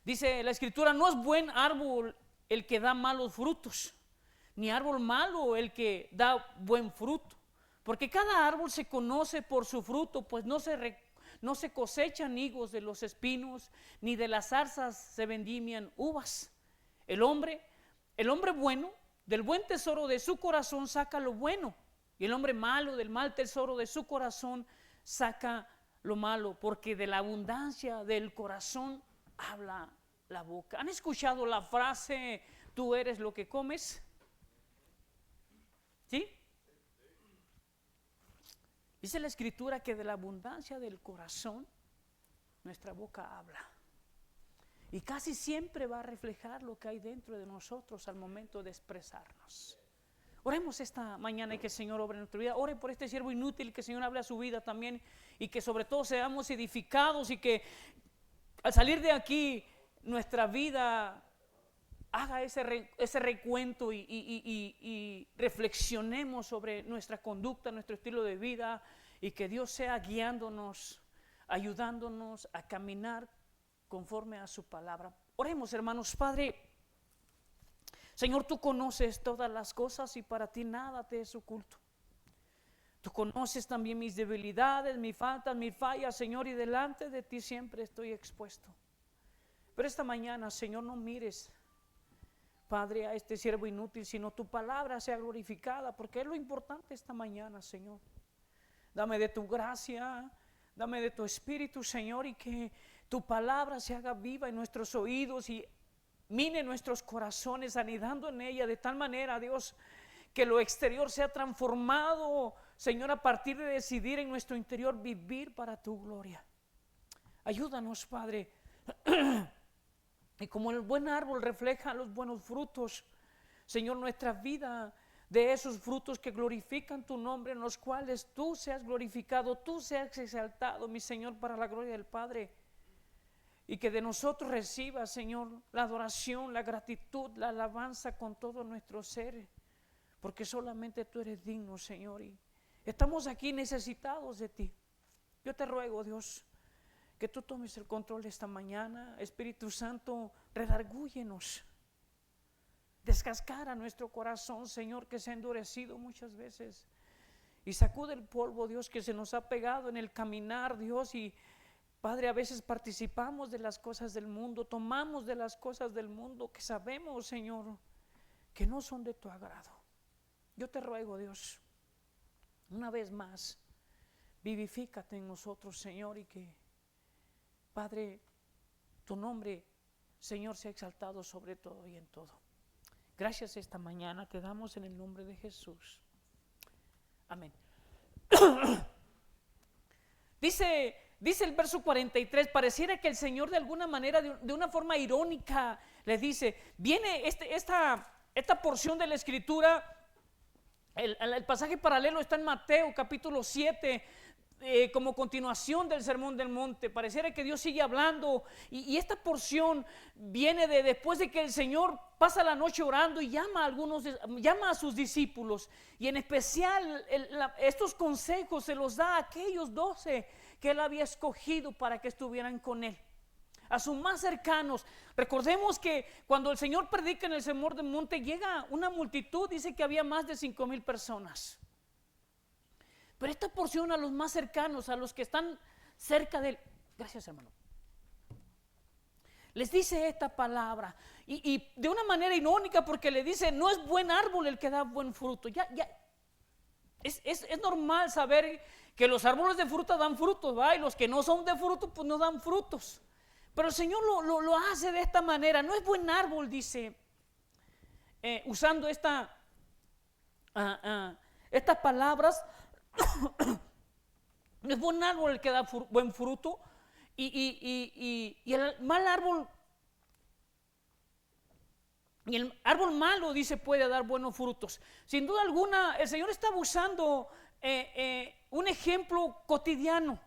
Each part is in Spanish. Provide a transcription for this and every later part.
Dice la Escritura, no es buen árbol el que da malos frutos, ni árbol malo el que da buen fruto. Porque cada árbol se conoce por su fruto, pues no se cosechan higos de los espinos, ni de las zarzas se vendimian uvas. El hombre bueno, del buen tesoro de su corazón saca lo bueno, y el hombre malo del mal tesoro de su corazón saca lo malo, porque de la abundancia del corazón habla la boca. ¿Han escuchado la frase, tú eres lo que comes? ¿Sí? Dice la Escritura que de la abundancia del corazón nuestra boca habla. Y casi siempre va a reflejar lo que hay dentro de nosotros al momento de expresarnos. Oremos esta mañana y que el Señor obre en nuestra vida. Ore por este siervo inútil, que el Señor hable a su vida también, y que sobre todo seamos edificados, y que al salir de aquí nuestra vida haga ese recuento y reflexionemos sobre nuestra conducta, nuestro estilo de vida, y que Dios sea guiándonos, ayudándonos a caminar conforme a su palabra. Oremos, hermanos. Padre, Señor, tú conoces todas las cosas y para ti nada te es oculto. Tú conoces también mis debilidades, mis faltas, mis fallas, Señor, y delante de ti siempre estoy expuesto. Pero esta mañana, Señor, no mires, Padre, a este siervo inútil, sino tu palabra sea glorificada, porque es lo importante esta mañana, Señor. Dame de tu gracia, dame de tu espíritu, Señor, y que tu palabra se haga viva en nuestros oídos y mine nuestros corazones, anidando en ella de tal manera, Dios, que lo exterior sea transformado, Señor, a partir de decidir en nuestro interior vivir para tu gloria. Ayúdanos, Padre. Y como el buen árbol refleja los buenos frutos, Señor, nuestra vida de esos frutos que glorifican tu nombre, en los cuales tú seas glorificado, tú seas exaltado, mi Señor, para la gloria del Padre. Y que de nosotros reciba, Señor, la adoración, la gratitud, la alabanza con todo nuestro ser, porque solamente tú eres digno, Señor, y estamos aquí necesitados de ti. Yo te ruego, Dios, que tú tomes el control de esta mañana. Espíritu Santo, redargúyenos, descascara nuestro corazón, Señor, que se ha endurecido muchas veces, y sacude el polvo, Dios, que se nos ha pegado en el caminar, Dios. Y Padre, a veces participamos de las cosas del mundo, tomamos de las cosas del mundo que sabemos, Señor, que no son de tu agrado. Yo te ruego, Dios, una vez más, vivifícate en nosotros, Señor, y que, Padre, tu nombre, Señor, sea exaltado sobre todo y en todo. Gracias esta mañana te damos en el nombre de Jesús. Amén. Dice el verso 43, pareciera que el Señor de alguna manera, de una forma irónica, le dice, viene esta porción de la Escritura, el pasaje paralelo está en Mateo capítulo 7, como continuación del Sermón del Monte. Pareciera que Dios sigue hablando, y esta porción viene después de que el Señor pasa la noche orando y llama a sus discípulos, y en especial estos consejos se los da a aquellos 12 que Él había escogido para que estuvieran con Él, a sus más cercanos. Recordemos que cuando el Señor predica en el Sermón del Monte, llega una multitud, dice que había más de 5,000 personas. Pero esta porción a los más cercanos, a los que están cerca de Él, gracias, hermano, les dice esta palabra, y de una manera irónica, porque le dice, no es buen árbol el que da buen fruto. Es normal saber que los árboles de fruta dan frutos, ¿va? Y los que no son de fruto, pues no dan frutos. Pero el Señor lo hace de esta manera. No es buen árbol, dice, usando estas palabras. No es buen árbol el que da buen fruto, y el mal árbol, y el árbol malo, dice, puede dar buenos frutos. Sin duda alguna, el Señor está usando un ejemplo cotidiano.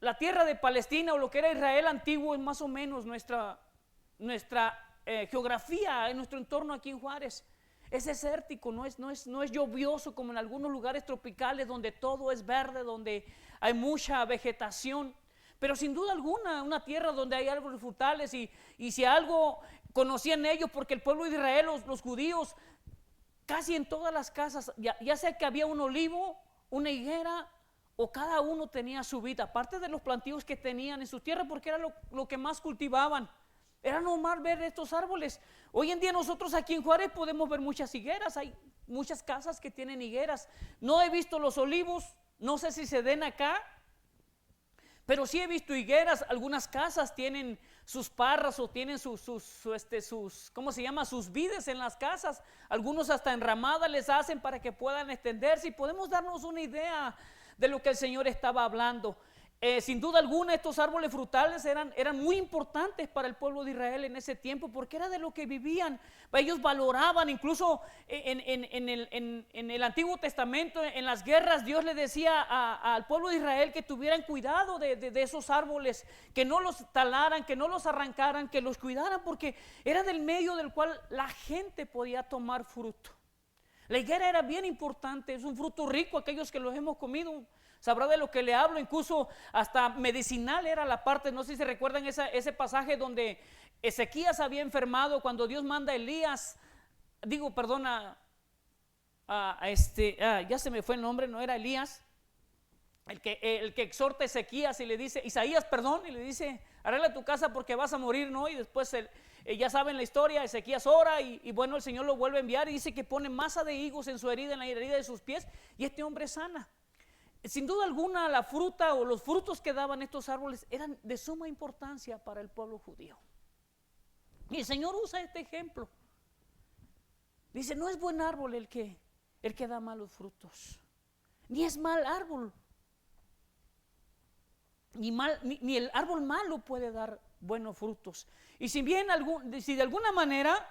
La tierra de Palestina, o lo que era Israel antiguo, es más o menos nuestra geografía, en nuestro entorno aquí en Juárez. Es desértico, no es lluvioso como en algunos lugares tropicales donde todo es verde, donde hay mucha vegetación. pero sin duda alguna una tierra donde hay árboles frutales y si algo conocían ellos, porque el pueblo de Israel, los judíos, casi en todas las casas, ya sea que había un olivo, una higuera, o cada uno tenía su vid, aparte de los plantíos que tenían en su tierra, porque era lo que más cultivaban. Era normal ver estos árboles. Hoy en día nosotros aquí en Juárez podemos ver muchas higueras, hay muchas casas que tienen higueras. No he visto los olivos, no sé si se den acá, pero sí he visto higueras. Algunas casas tienen sus parras o tienen sus ¿cómo se llama? Sus vides en las casas. Algunos hasta enramadas les hacen para que puedan extenderse, y podemos darnos una idea de lo que el Señor estaba hablando. Sin duda alguna estos árboles frutales eran muy importantes para el pueblo de Israel en ese tiempo, porque era de lo que vivían. Ellos valoraban, incluso en el Antiguo Testamento, en las guerras, Dios le decía al pueblo de Israel que tuvieran cuidado de esos árboles, que no los talaran, que no los arrancaran, que los cuidaran, porque era del medio del cual la gente podía tomar fruto. La higuera era bien importante, es un fruto rico. Aquellos que los hemos comido sabrá de lo que le hablo. Incluso hasta medicinal era la parte. No sé si se recuerdan ese pasaje donde Ezequías había enfermado, cuando Dios manda a Elías, ya se me fue el nombre, no era Elías, el que exhorta a Ezequías y le dice, Isaías, perdón, y le dice: arregla tu casa porque vas a morir, ¿no? Y después ya saben la historia, Ezequías ora y bueno, el Señor lo vuelve a enviar y dice que pone masa de higos en su herida, en la herida de sus pies, y este hombre sana. Sin duda alguna la fruta o los frutos que daban estos árboles eran de suma importancia para el pueblo judío. Y el Señor usa este ejemplo. Dice: no es buen árbol el que da malos frutos, ni es mal árbol, ni el árbol malo puede dar buenos frutos. Y si de alguna manera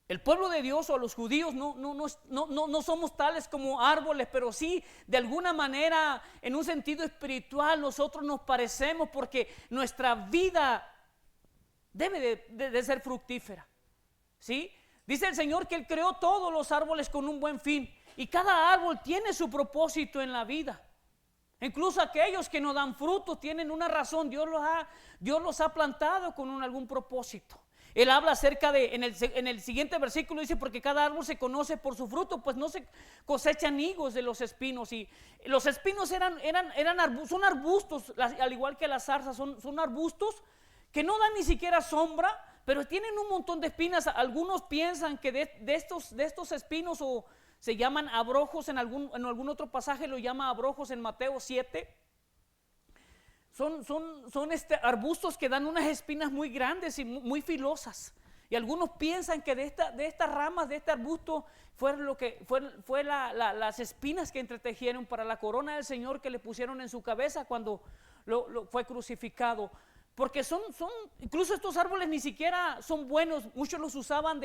el pueblo de Dios o los judíos no somos tales como árboles, pero sí de alguna manera en un sentido espiritual nosotros nos parecemos, porque nuestra vida debe de ser fructífera, ¿sí? Dice el Señor que Él creó todos los árboles con un buen fin, y cada árbol tiene su propósito en la vida. Incluso aquellos que no dan fruto tienen una razón. Dios los ha plantado con algún propósito. Él habla acerca de, en el siguiente versículo dice: porque cada árbol se conoce por su fruto, pues no se cosechan higos de los espinos. Y los espinos son arbustos, al igual que las zarzas, son arbustos que no dan ni siquiera sombra, pero tienen un montón de espinas. Algunos piensan que de estos espinos, o se llaman abrojos, en algún otro pasaje lo llama abrojos en Mateo 7. Son arbustos que dan unas espinas muy grandes y muy filosas. Y algunos piensan que de estas ramas de este arbusto fue las espinas que entretejieron para la corona del Señor que le pusieron en su cabeza cuando fue crucificado. Porque incluso estos árboles ni siquiera son buenos. Muchos los usaban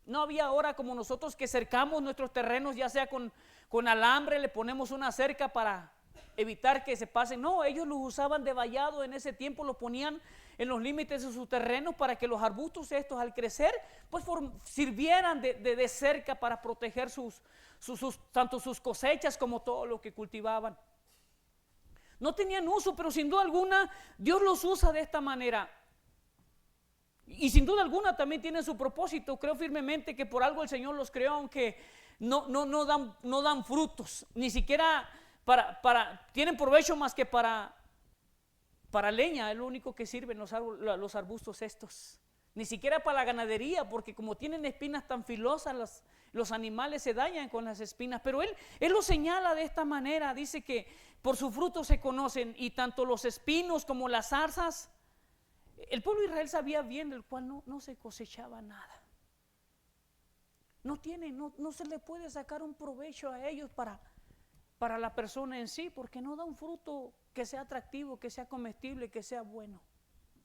no había ahora como nosotros que cercamos nuestros terrenos, ya sea con alambre, le ponemos una cerca para evitar que se pasen. No, ellos los usaban de vallado en ese tiempo, los ponían en los límites de sus terrenos para que los arbustos estos al crecer pues sirvieran de cerca para proteger tanto sus cosechas como todo lo que cultivaban. No tenían uso, pero sin duda alguna Dios los usa de esta manera. Y sin duda alguna también tienen su propósito. Creo firmemente que por algo el Señor los creó, aunque no dan frutos, ni siquiera tienen provecho más que para leña. Es lo único que sirven los arbustos estos. Ni siquiera para la ganadería, porque como tienen espinas tan filosas, los animales se dañan con las espinas. Pero él lo señala de esta manera. Dice que por su fruto se conocen, y tanto los espinos como las zarzas. El pueblo de Israel sabía bien del cual no se cosechaba nada. No se le puede sacar un provecho a ellos para la persona en sí, porque no da un fruto que sea atractivo, que sea comestible, que sea bueno.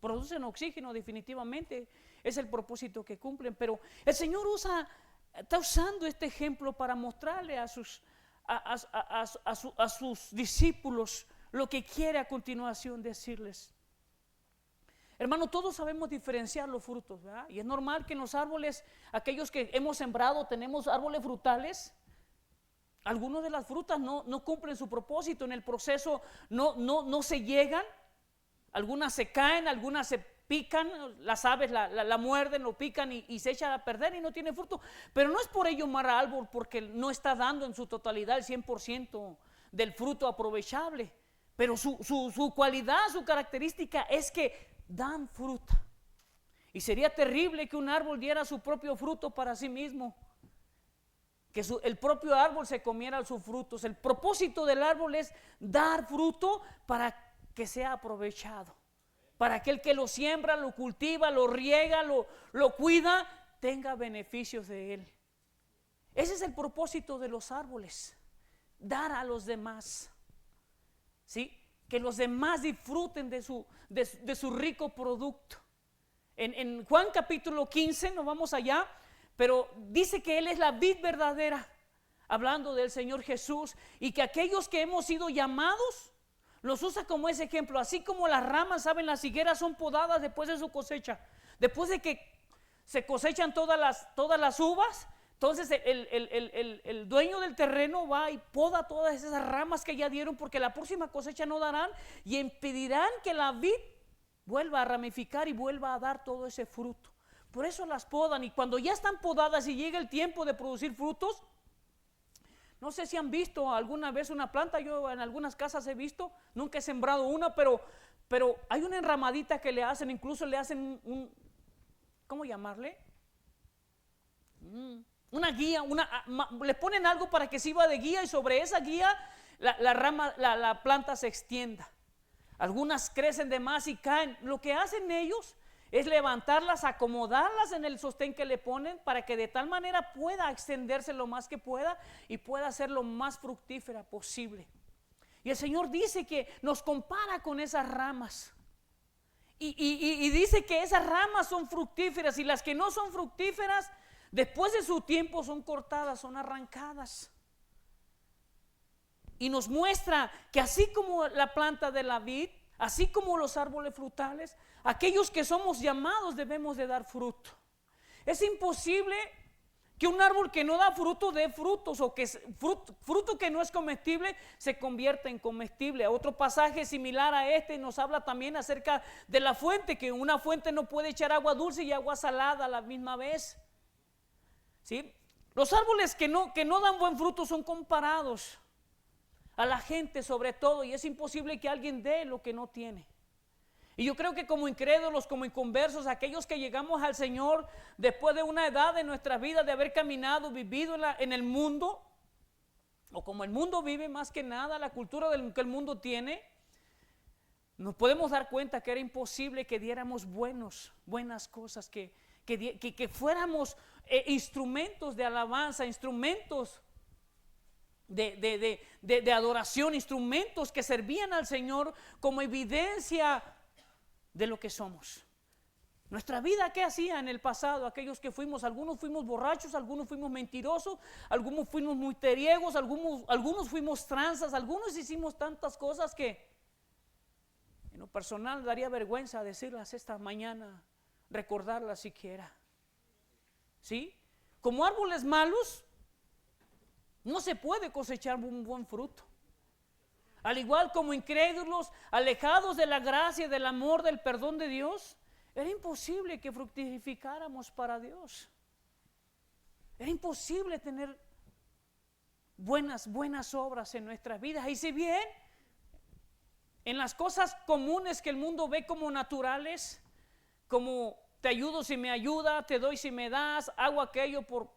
Producen oxígeno, definitivamente es el propósito que cumplen, pero el Señor está usando este ejemplo para mostrarle a sus discípulos lo que quiere a continuación decirles. Hermano, todos sabemos diferenciar los frutos, ¿verdad? Y es normal que en los árboles, aquellos que hemos sembrado, tenemos árboles frutales. Algunas de las frutas no cumplen su propósito, en el proceso no se llegan, algunas se caen, algunas se pican, las aves la muerden, lo pican y se echan a perder y no tiene fruto. Pero no es por ello mal árbol, porque no está dando en su totalidad el 100% del fruto aprovechable. Pero su cualidad, su característica es que dan fruta. Y sería terrible que un árbol diera su propio fruto para sí mismo, que el propio árbol se comiera sus frutos. El propósito del árbol es dar fruto para que sea aprovechado, para aquel que lo siembra, lo cultiva, lo riega, lo cuida, tenga beneficios de él. Ese es el propósito de los árboles, dar a los demás, ¿sí? Que los demás disfruten de su rico producto. En Juan capítulo 15, no vamos allá, pero dice que Él es la vid verdadera, hablando del Señor Jesús, y que aquellos que hemos sido llamados, los usa como ese ejemplo. Así como las ramas, saben, las higueras son podadas después de su cosecha, después de que se cosechan todas las uvas, entonces el dueño del terreno va y poda todas esas ramas que ya dieron, porque la próxima cosecha no darán, y impedirán que la vid vuelva a ramificar y vuelva a dar todo ese fruto. Por eso las podan, y cuando ya están podadas y llega el tiempo de producir frutos, no sé si han visto alguna vez una planta. Yo en algunas casas he visto, nunca he sembrado una, pero hay una enramadita que le hacen, incluso le hacen ¿cómo llamarle? Una guía, le ponen algo para que sirva de guía, y sobre esa guía la planta se extienda. Algunas crecen de más y caen. Lo que hacen ellos es levantarlas, acomodarlas en el sostén que le ponen, para que de tal manera pueda extenderse lo más que pueda y pueda ser lo más fructífera posible. Y el Señor dice que nos compara con esas ramas y dice que esas ramas son fructíferas, y las que no son fructíferas, después de su tiempo son cortadas, son arrancadas. Y nos muestra que así como la planta de la vid, así como los árboles frutales, aquellos que somos llamados debemos de dar fruto. Es imposible que un árbol que no da fruto dé frutos, o que fruto que no es comestible se convierta en comestible. Otro pasaje similar a este nos habla también acerca de la fuente, que una fuente no puede echar agua dulce y agua salada a la misma vez, ¿sí? Los árboles que no dan buen fruto son comparados a la gente, sobre todo, y es imposible que alguien dé lo que no tiene. Y yo creo que como incrédulos, como inconversos, aquellos que llegamos al Señor después de una edad de nuestra vida, de haber caminado, vivido en el mundo, o como el mundo vive, más que nada la cultura que el mundo tiene, nos podemos dar cuenta que era imposible que diéramos buenas cosas, que fuéramos instrumentos de alabanza, instrumentos de adoración, instrumentos que servían al Señor como evidencia de lo que somos. Nuestra vida, ¿qué hacía en el pasado? Aquellos que algunos fuimos borrachos, algunos fuimos mentirosos, algunos fuimos mujeriegos, algunos fuimos tranzas, algunos hicimos tantas cosas que en lo personal daría vergüenza decirlas esta mañana, recordarlas siquiera. ¿Sí? Como árboles malos no se puede cosechar un buen fruto. Al igual como incrédulos, alejados de la gracia, del amor, del perdón de Dios, era imposible que fructificáramos para Dios. Era imposible tener buenas obras en nuestras vidas. Y si bien en las cosas comunes que el mundo ve como naturales, como te ayudo si me ayuda, te doy si me das, hago aquello por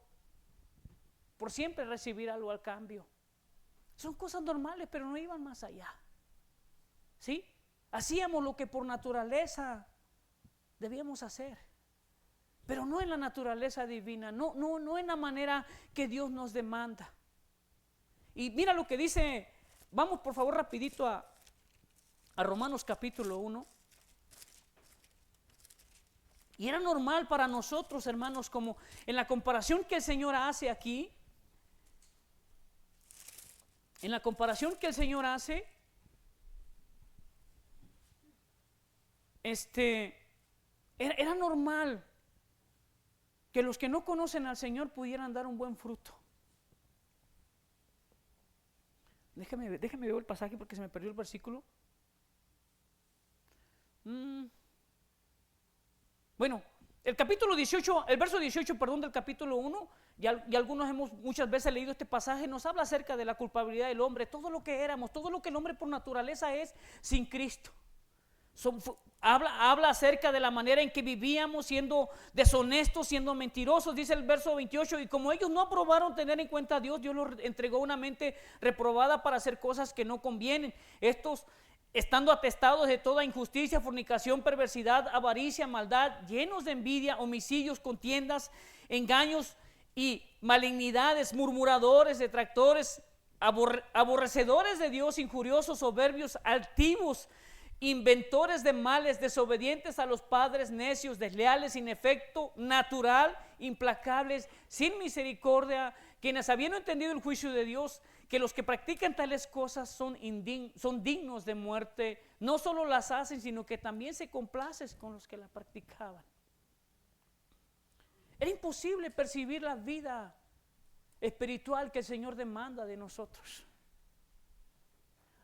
siempre recibir algo al cambio, son cosas normales, pero no iban más allá. ¿Sí? Hacíamos lo que por naturaleza debíamos hacer, pero no en la naturaleza divina, no en la manera que Dios nos demanda. Y mira lo que dice, vamos por favor rapidito a Romanos capítulo 1. Y era normal para nosotros, hermanos, como en la comparación que el Señor hace aquí, era normal que los que no conocen al Señor pudieran dar un buen fruto. Déjeme ver el pasaje porque se me perdió el versículo. Bueno, el capítulo 18, el verso 18, perdón, del capítulo 1, y algunos hemos muchas veces leído este pasaje, nos habla acerca de la culpabilidad del hombre, todo lo que éramos, todo lo que el hombre por naturaleza es sin Cristo. Habla acerca de la manera en que vivíamos, siendo deshonestos, siendo mentirosos. Dice el verso 28, y como ellos no aprobaron tener en cuenta a Dios, Dios los entregó una mente reprobada para hacer cosas que no convienen. Estos, estando atestados de toda injusticia, fornicación, perversidad, avaricia, maldad, llenos de envidia, homicidios, contiendas, engaños y malignidades, murmuradores, detractores, aborrecedores de Dios, injuriosos, soberbios, altivos, inventores de males, desobedientes a los padres, necios, desleales, sin efecto natural, implacables, sin misericordia, quienes habiendo entendido el juicio de Dios, que los que practican tales cosas son dignos de muerte, no solo las hacen, sino que también se complacen con los que la practicaban. Era imposible percibir la vida espiritual que el Señor demanda de nosotros.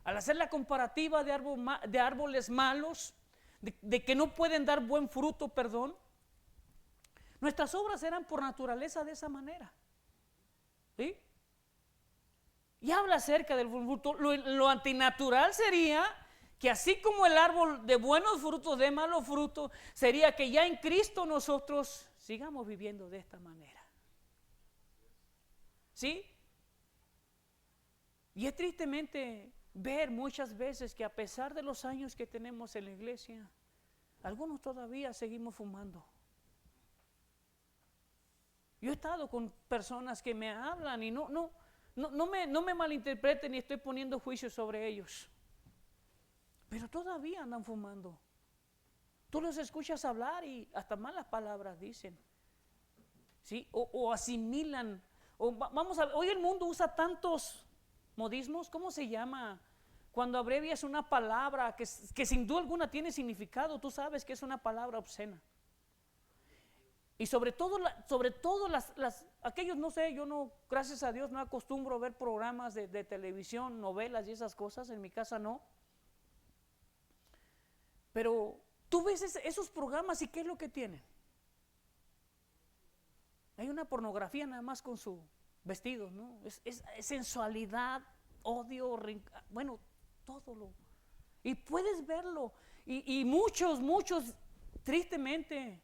Al hacer la comparativa de árboles malos, de que no pueden dar buen fruto, nuestras obras eran por naturaleza de esa manera. ¿Sí? Y habla acerca del buen fruto. Lo antinatural sería que así como el árbol de buenos frutos de malos frutos, sería que ya en Cristo nosotros sigamos viviendo de esta manera. ¿Sí? Y es tristemente ver muchas veces que a pesar de los años que tenemos en la iglesia, algunos todavía seguimos fumando. Yo he estado con personas que me hablan y no me malinterpreten ni estoy poniendo juicio sobre ellos, pero todavía andan fumando. Tú los escuchas hablar y hasta malas palabras dicen, ¿sí? O asimilan. Hoy el mundo usa tantos modismos. ¿Cómo se llama? Cuando abrevias una palabra que sin duda alguna tiene significado, tú sabes que es una palabra obscena. Y sobre todo aquellos, no sé, yo no, gracias a Dios no acostumbro a ver programas de televisión, novelas y esas cosas, en mi casa no. Pero tú ves esos programas y ¿qué es lo que tienen? Hay una pornografía nada más con su vestido, ¿no? Es sensualidad, odio, bueno, todo lo. Y puedes verlo. Y muchos, tristemente,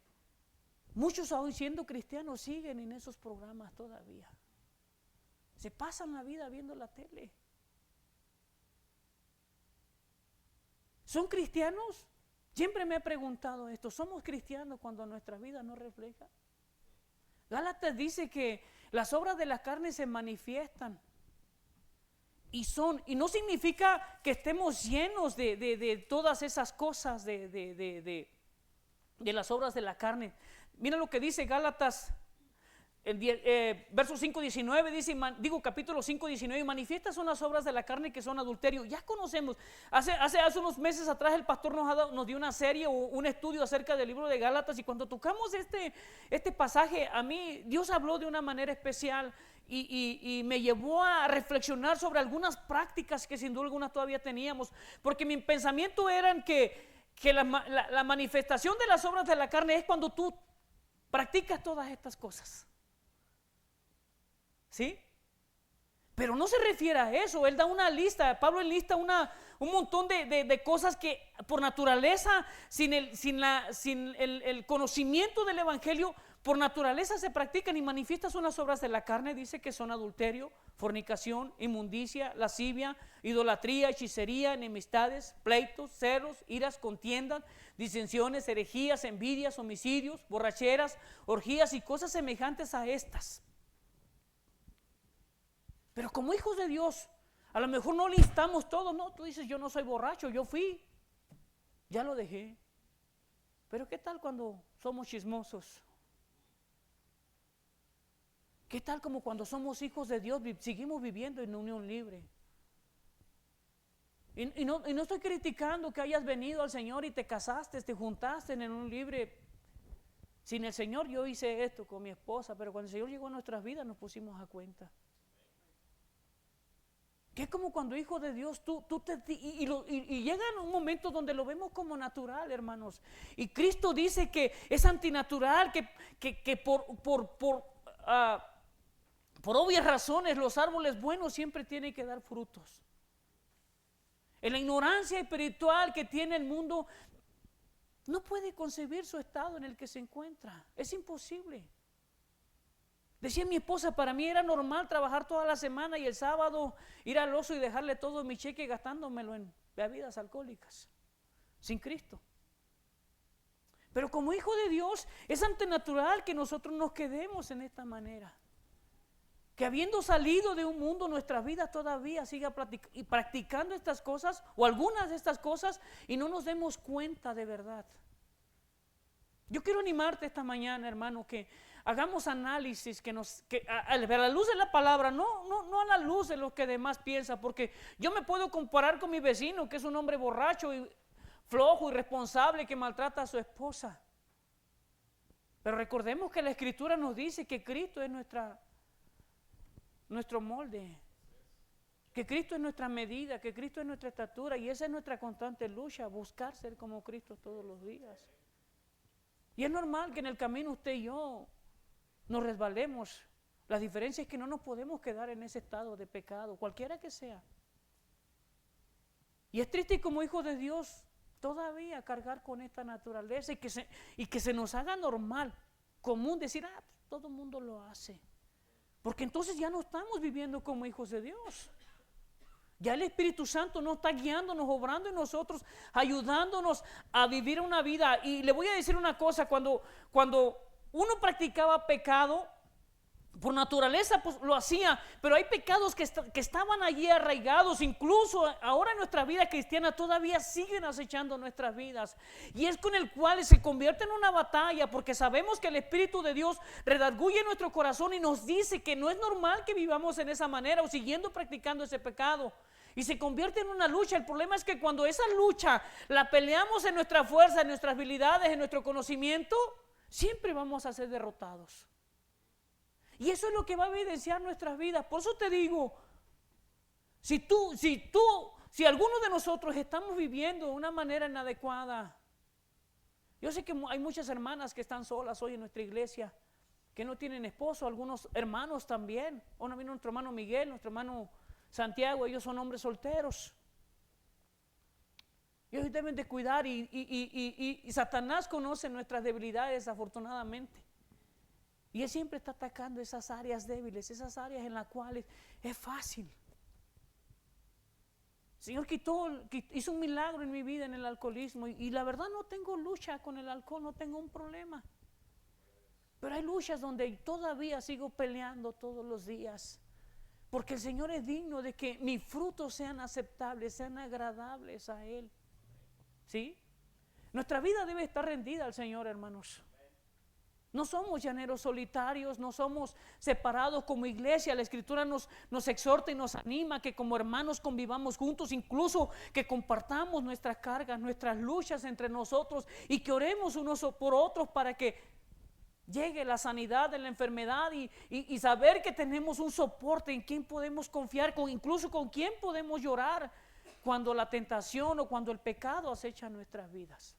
muchos aún siendo cristianos siguen en esos programas todavía. Se pasan la vida viendo la tele. ¿Son cristianos? Siempre me he preguntado esto. ¿Somos cristianos cuando nuestra vida no refleja? Gálatas dice que las obras de la carne se manifiestan y no significa que estemos llenos de todas esas cosas de las obras de la carne. Mira lo que dice Gálatas, verso 5:19, dice, capítulo 5:19, manifiestas son las obras de la carne que son adulterio. Ya conocemos, hace unos meses atrás el pastor nos dio una serie o un estudio acerca del libro de Gálatas, y cuando tocamos este pasaje, a mí Dios habló de una manera especial y me llevó a reflexionar sobre algunas prácticas que sin duda alguna todavía teníamos, porque mi pensamiento era que la manifestación de las obras de la carne es cuando tú practicas todas estas cosas. ¿Sí? Pero no se refiere a eso. Él da una lista, Pablo enlista un montón de cosas que por naturaleza, sin el conocimiento del evangelio, por naturaleza se practican y manifiestan. Son las obras de la carne. Dice que son adulterio, fornicación, inmundicia, lascivia, idolatría, hechicería, enemistades, pleitos, celos, iras, contiendas, disensiones, herejías, envidias, homicidios, borracheras, orgías y cosas semejantes a estas. Pero como hijos de Dios, a lo mejor no listamos todo. No, tú dices, yo no soy borracho, yo fui, ya lo dejé. Pero ¿qué tal cuando somos chismosos? ¿Qué tal como cuando somos hijos de Dios, seguimos viviendo en unión libre? Y no estoy criticando que hayas venido al Señor y te casaste, te juntaste en unión libre. Sin el Señor yo hice esto con mi esposa, pero cuando el Señor llegó a nuestras vidas nos pusimos a cuenta. Que es como cuando hijo de Dios, y llega un momento donde lo vemos como natural, hermanos. Y Cristo dice que es antinatural, que por obvias razones los árboles buenos siempre tienen que dar frutos. En la ignorancia espiritual que tiene el mundo, no puede concebir su estado en el que se encuentra. Es imposible. Decía mi esposa, para mí era normal trabajar toda la semana y el sábado ir al Oxxo y dejarle todo mi cheque gastándomelo en bebidas alcohólicas, sin Cristo. Pero como hijo de Dios es antinatural que nosotros nos quedemos en esta manera. Que habiendo salido de un mundo, nuestra vida todavía siga practicando estas cosas o algunas de estas cosas y no nos demos cuenta de verdad. Yo quiero animarte esta mañana, hermano, que hagamos análisis, a la luz de la palabra, no a la luz de lo que demás piensa, porque yo me puedo comparar con mi vecino, que es un hombre borracho y flojo, irresponsable, que maltrata a su esposa. Pero recordemos que la Escritura nos dice que Cristo es nuestro molde, que Cristo es nuestra medida, que Cristo es nuestra estatura, y esa es nuestra constante lucha, buscar ser como Cristo todos los días. Y es normal que en el camino usted y yo nos resbalemos. La diferencia es que no nos podemos quedar en ese estado de pecado, cualquiera que sea. Y es triste como hijos de Dios todavía cargar con esta naturaleza y que se nos haga normal, común, decir, todo el mundo lo hace. Porque entonces ya no estamos viviendo como hijos de Dios. Ya el Espíritu Santo nos está guiándonos, obrando en nosotros, ayudándonos a vivir una vida. Y le voy a decir una cosa, cuando uno practicaba pecado, por naturaleza pues lo hacía, pero hay pecados que estaban allí arraigados, incluso ahora en nuestra vida cristiana todavía siguen acechando nuestras vidas, y es con el cual se convierte en una batalla, porque sabemos que el Espíritu de Dios redarguye nuestro corazón y nos dice que no es normal que vivamos en esa manera o siguiendo practicando ese pecado, y se convierte en una lucha. El problema es que cuando esa lucha la peleamos en nuestra fuerza, en nuestras habilidades, en nuestro conocimiento, siempre vamos a ser derrotados. Y eso es lo que va a evidenciar nuestras vidas. Por eso te digo, si alguno de nosotros estamos viviendo de una manera inadecuada, yo sé que hay muchas hermanas que están solas hoy en nuestra iglesia, que no tienen esposo, algunos hermanos también. Ahora vino nuestro hermano Miguel, nuestro hermano Santiago, ellos son hombres solteros. Ellos deben de cuidar y Satanás conoce nuestras debilidades, afortunadamente. Y Él siempre está atacando esas áreas débiles, esas áreas en las cuales es fácil. El Señor hizo un milagro en mi vida en el alcoholismo y la verdad no tengo lucha con el alcohol, no tengo un problema. Pero hay luchas donde todavía sigo peleando todos los días. Porque el Señor es digno de que mis frutos sean aceptables, sean agradables a Él. ¿Sí? Nuestra vida debe estar rendida al Señor, hermanos. No somos llaneros solitarios, no somos separados como iglesia. La Escritura nos exhorta y nos anima que como hermanos convivamos juntos, incluso que compartamos nuestras cargas, nuestras luchas entre nosotros y que oremos unos por otros para que llegue la sanidad de la enfermedad y saber que tenemos un soporte en quien podemos confiar, incluso con quien podemos llorar cuando la tentación o cuando el pecado acecha nuestras vidas.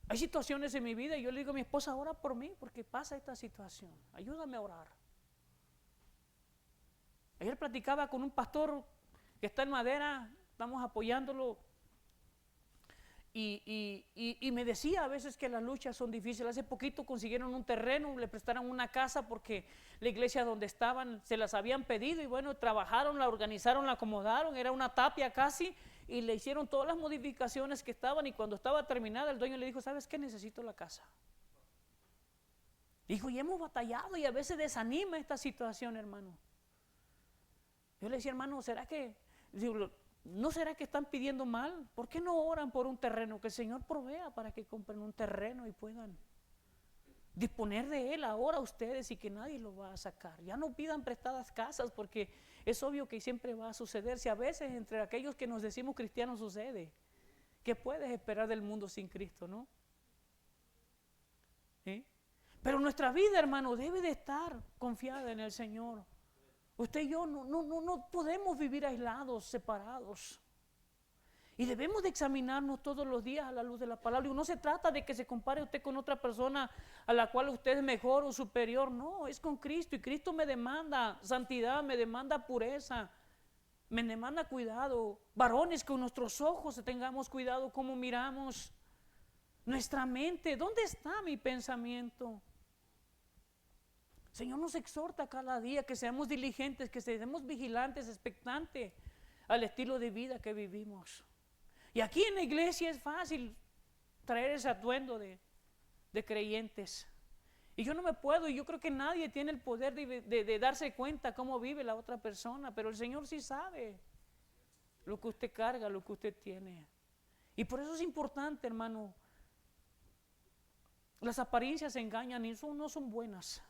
Hay situaciones en mi vida y yo le digo a mi esposa, ora por mí porque pasa esta situación, ayúdame a orar. Ayer platicaba con un pastor que está en Madera, estamos apoyándolo y me decía a veces que las luchas son difíciles. Hace poquito consiguieron un terreno, le prestaron una casa porque la iglesia donde estaban se las habían pedido y bueno, trabajaron, la organizaron, la acomodaron, era una tapia casi. Y le hicieron todas las modificaciones que estaban y cuando estaba terminada el dueño le dijo, ¿sabes qué? Necesito la casa. Dijo, y hemos batallado y a veces desanima esta situación, hermano. Yo le decía, hermano, ¿no será que están pidiendo mal? ¿Por qué no oran por un terreno? Que el Señor provea para que compren un terreno y puedan disponer de él ahora ustedes y que nadie lo va a sacar. Ya no pidan prestadas casas porque es obvio que siempre va a suceder. Si a veces entre aquellos que nos decimos cristianos sucede, ¿qué puedes esperar del mundo sin Cristo, no? ¿Sí? Pero nuestra vida, hermano, debe de estar confiada en el Señor. Usted y yo no podemos vivir aislados, separados. Y debemos de examinarnos todos los días a la luz de la palabra. Y no se trata de que se compare usted con otra persona a la cual usted es mejor o superior. No, es con Cristo. Y Cristo me demanda santidad, me demanda pureza, me demanda cuidado. Varones, con nuestros ojos tengamos cuidado cómo miramos. Nuestra mente, ¿dónde está mi pensamiento? El Señor nos exhorta cada día que seamos diligentes, que seamos vigilantes, expectantes al estilo de vida que vivimos. Y aquí en la iglesia es fácil traer ese atuendo de creyentes. Y yo no me puedo, y yo creo que nadie tiene el poder de darse cuenta cómo vive la otra persona, pero el Señor sí sabe lo que usted carga, lo que usted tiene. Y por eso es importante, hermano. Las apariencias engañan y no son buenas.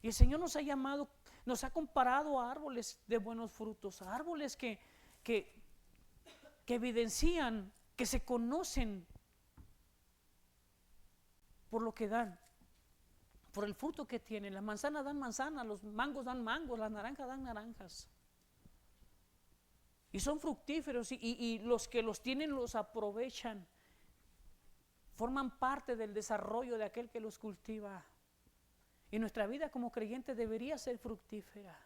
Y el Señor nos ha llamado, nos ha comparado a árboles de buenos frutos, a árboles que evidencian, que se conocen por lo que dan, por el fruto que tienen. Las manzanas dan manzanas, los mangos dan mangos, las naranjas dan naranjas. Y son fructíferos y los que los tienen los aprovechan. Forman parte del desarrollo de aquel que los cultiva. Y nuestra vida como creyentes debería ser fructífera.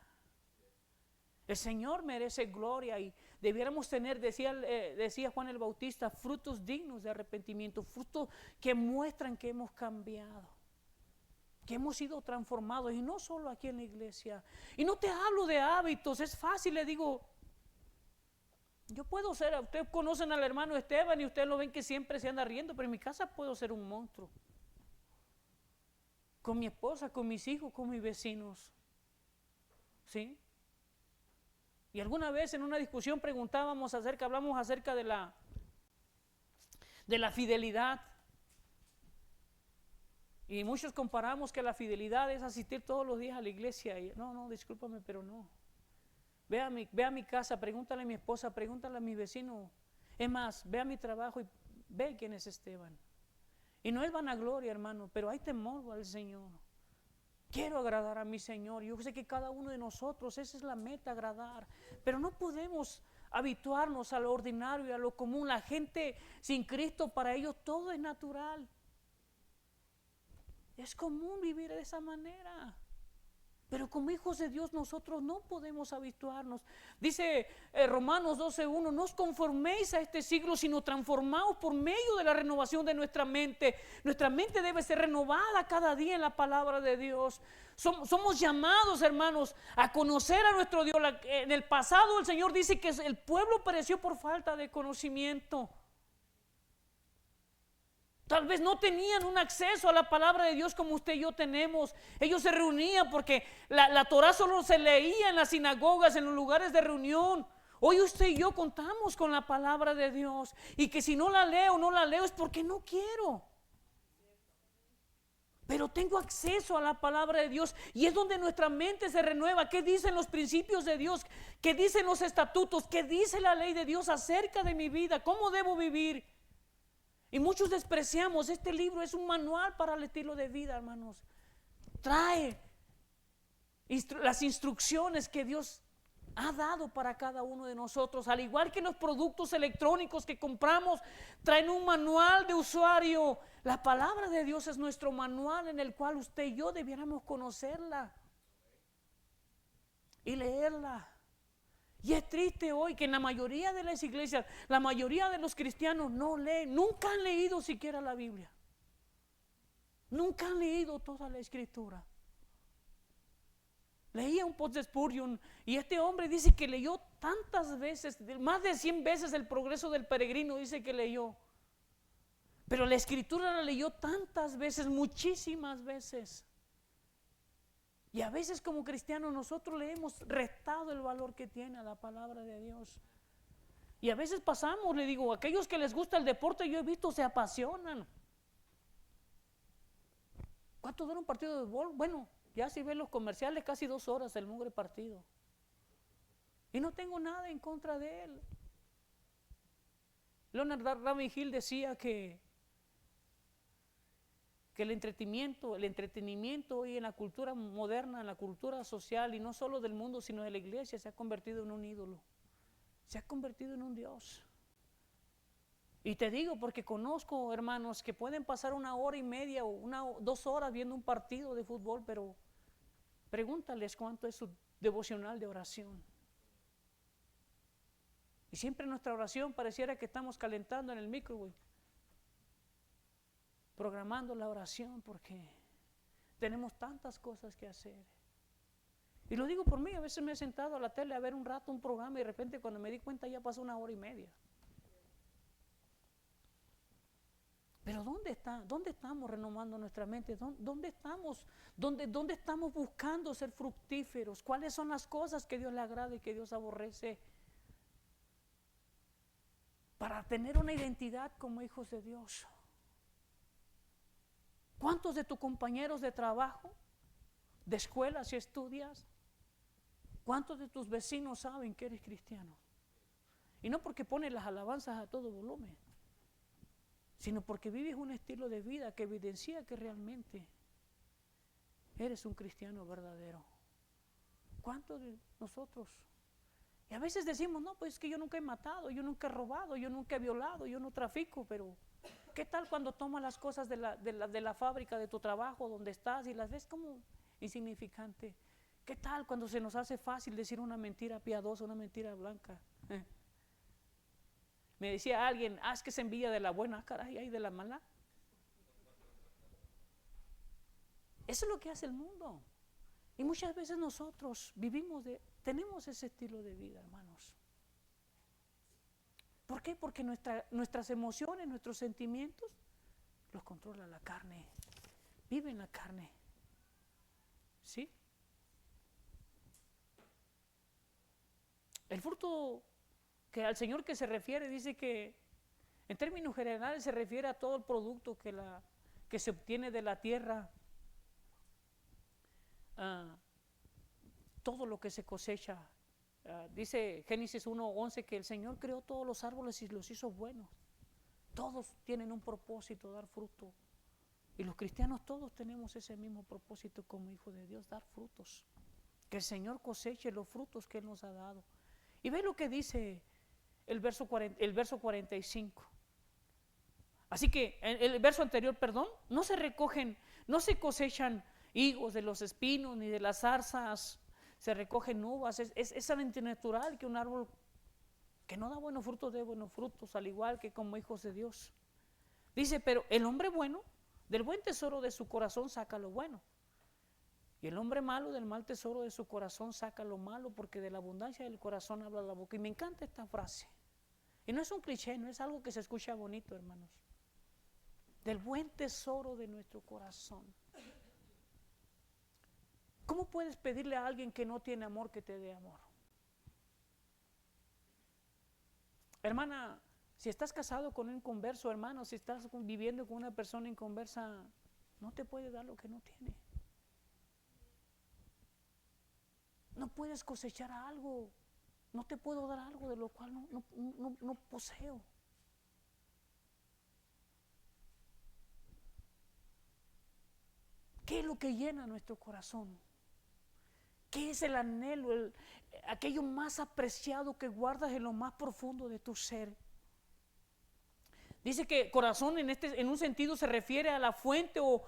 El Señor merece gloria y debiéramos tener, decía Juan el Bautista, frutos dignos de arrepentimiento, frutos que muestran que hemos cambiado, que hemos sido transformados, y no solo aquí en la iglesia. Y no te hablo de hábitos, es fácil, le digo, yo puedo ser, ustedes conocen al hermano Esteban y ustedes lo ven que siempre se anda riendo, pero en mi casa puedo ser un monstruo. Con mi esposa, con mis hijos, con mis vecinos. ¿Sí? Y alguna vez en una discusión hablamos acerca de la fidelidad. Y muchos comparamos que la fidelidad es asistir todos los días a la iglesia. Y no, discúlpame, pero no. Ve a mi casa, pregúntale a mi esposa, pregúntale a mi vecino. Es más, ve a mi trabajo y ve quién es Esteban. Y no es vanagloria, hermano, pero hay temor al Señor. Quiero agradar a mi Señor. Yo sé que cada uno de nosotros, esa es la meta, agradar. Pero no podemos habituarnos a lo ordinario y a lo común. La gente sin Cristo, para ellos todo es natural. Es común vivir de esa manera. Pero como hijos de Dios nosotros no podemos habituarnos. Dice Romanos 12:1, no os conforméis a este siglo, sino transformaos por medio de la renovación de nuestra mente. Nuestra mente debe ser renovada cada día en la palabra de Dios. Somos llamados, hermanos, a conocer a nuestro Dios. En el pasado el Señor dice que el pueblo pereció por falta de conocimiento. Tal vez no tenían un acceso a la palabra de Dios como usted y yo tenemos. Ellos se reunían porque la Torah solo se leía en las sinagogas, en los lugares de reunión. Hoy usted y yo contamos con la palabra de Dios. Y que si no la leo es porque no quiero. Pero tengo acceso a la palabra de Dios y es donde nuestra mente se renueva. ¿Qué dicen los principios de Dios? ¿Qué dicen los estatutos? ¿Qué dice la ley de Dios acerca de mi vida? ¿Cómo debo vivir? Y muchos despreciamos, este libro es un manual para el estilo de vida, hermanos. Trae las instrucciones que Dios ha dado para cada uno de nosotros. Al igual que los productos electrónicos que compramos, traen un manual de usuario. La palabra de Dios es nuestro manual en el cual usted y yo debiéramos conocerla y leerla. Y es triste hoy que en la mayoría de las iglesias, la mayoría de los cristianos no leen, nunca han leído siquiera la Biblia. Nunca han leído toda la escritura. Leía un post de Spurgeon y este hombre dice que leyó tantas veces, más de 100 veces el progreso del peregrino, dice que leyó. Pero la escritura la leyó tantas veces, muchísimas veces. Y a veces como cristianos nosotros le hemos restado el valor que tiene a la palabra de Dios. Y a veces pasamos, le digo, aquellos que les gusta el deporte, yo he visto, se apasionan. ¿Cuánto dura un partido de fútbol? Bueno, ya si ven los comerciales, casi 2 horas el mugre partido. Y no tengo nada en contra de él. Leonard Ravenhill decía que que el entretenimiento hoy en la cultura moderna, en la cultura social, y no solo del mundo, sino de la iglesia, se ha convertido en un ídolo, se ha convertido en un Dios. Y te digo porque conozco hermanos que pueden pasar 1 hora y media o 2 horas viendo un partido de fútbol, pero pregúntales cuánto es su devocional de oración. Y siempre nuestra oración pareciera que estamos calentando en el microwave, programando la oración porque tenemos tantas cosas que hacer. Y lo digo por mí, a veces me he sentado a la tele a ver un rato un programa y de repente cuando me di cuenta ya pasó 1 hora y media. Pero ¿dónde estamos renovando nuestra mente? ¿Dónde estamos? ¿Dónde estamos buscando ser fructíferos? ¿Cuáles son las cosas que Dios le agrada y que Dios aborrece? Para tener una identidad como hijos de Dios. ¿Cuántos de tus compañeros de trabajo, de escuela si estudias, cuántos de tus vecinos saben que eres cristiano? Y no porque pones las alabanzas a todo volumen, sino porque vives un estilo de vida que evidencia que realmente eres un cristiano verdadero. ¿Cuántos de nosotros? Y a veces decimos, no, pues es que yo nunca he matado, yo nunca he robado, yo nunca he violado, yo no trafico, pero ¿qué tal cuando tomas las cosas de la fábrica, de tu trabajo, donde estás y las ves como insignificante? ¿Qué tal cuando se nos hace fácil decir una mentira piadosa, una mentira blanca? Me decía alguien, es que se envidia de la buena, caray, y de la mala. Eso es lo que hace el mundo. Y muchas veces nosotros tenemos ese estilo de vida, hermanos. ¿Por qué? Porque nuestras emociones, nuestros sentimientos, los controla la carne. Vive en la carne. ¿Sí? El fruto que al Señor que se refiere, dice que en términos generales se refiere a todo el producto que se obtiene de la tierra, todo lo que se cosecha. Dice Génesis 1:11 que el Señor creó todos los árboles y los hizo buenos. Todos tienen un propósito, dar fruto. Y los cristianos todos tenemos ese mismo propósito como hijos de Dios, dar frutos. Que el Señor coseche los frutos que Él nos ha dado. Y ve lo que dice el verso 45. Así que el verso anterior, no se cosechan higos de los espinos ni de las zarzas, se recogen uvas. Es antinatural que un árbol que no da buenos frutos dé buenos frutos, al igual que como hijos de Dios. Dice, pero el hombre bueno, del buen tesoro de su corazón saca lo bueno. Y el hombre malo, del mal tesoro de su corazón saca lo malo, porque de la abundancia del corazón habla la boca. Y me encanta esta frase. Y no es un cliché, no es algo que se escucha bonito, hermanos. Del buen tesoro de nuestro corazón. ¿Cómo puedes pedirle a alguien que no tiene amor que te dé amor? Hermana, si estás casado con un inconverso, hermano, si estás viviendo con una persona inconversa, no te puede dar lo que no tiene. No puedes cosechar algo. No te puedo dar algo de lo cual no poseo. ¿Qué es lo que llena nuestro corazón? ¿Qué es el anhelo, aquello más apreciado que guardas en lo más profundo de tu ser? Dice que corazón en un sentido se refiere a la fuente o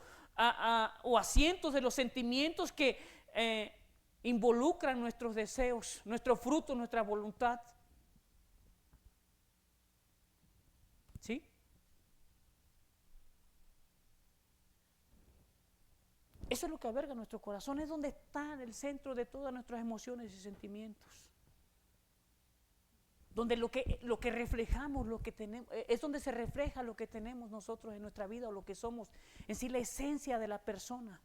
asientos de los sentimientos que involucran nuestros deseos, nuestro fruto, nuestra voluntad. ¿Sí? Eso es lo que alberga nuestro corazón, es donde está en el centro de todas nuestras emociones y sentimientos. Donde lo que reflejamos, lo que tenemos, es donde se refleja lo que tenemos nosotros en nuestra vida o lo que somos, en sí la esencia de la persona.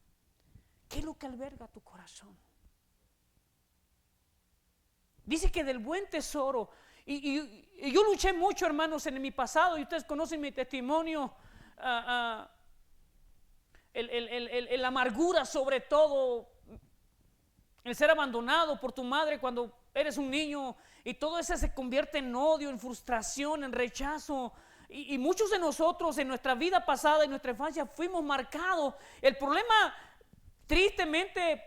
¿Qué es lo que alberga tu corazón? Dice que del buen tesoro, y yo luché mucho, hermanos, en mi pasado, y ustedes conocen mi testimonio, la amargura, sobre todo, el ser abandonado por tu madre cuando eres un niño, y todo eso se convierte en odio, en frustración, en rechazo, Y muchos de nosotros en nuestra vida pasada, en nuestra infancia, fuimos marcados. El problema, tristemente,